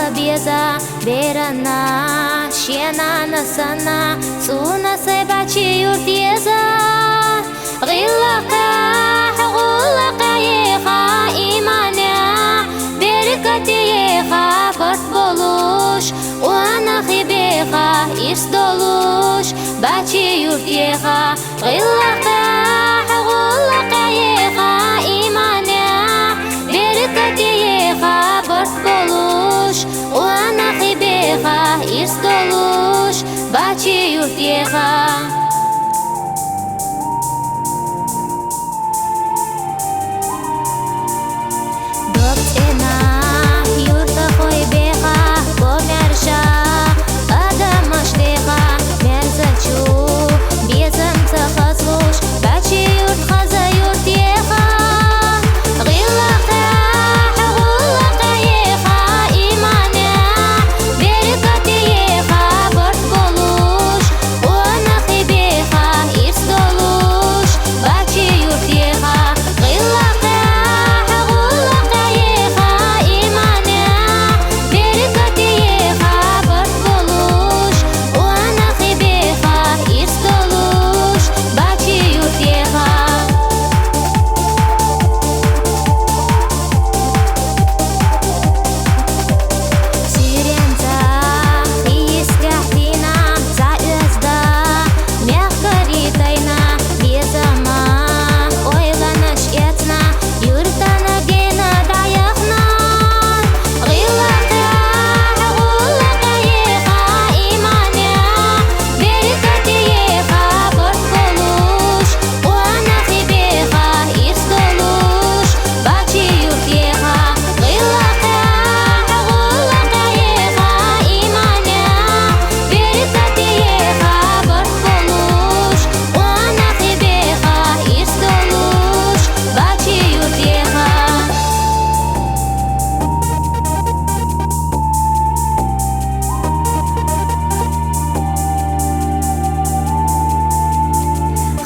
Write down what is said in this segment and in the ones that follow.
abeza berana shena nasana suna sebachi yurtieza غلقا غلقا يخا إيمانا بركتي يخا فربولوش وانا خبيخا إرسدولوش باتي يرتيخا غلقا غلقا يخا إيمانا بركتي يخا فربولوش وانا خبيخا إرسدولوش باتي يرتيخا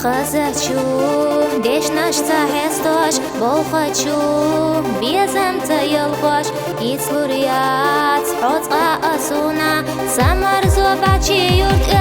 Хочу, дешнаш цахестош, бол хочу, безам цаялхош, ицлуриац, хоцqa asuna, самар зобачи юрт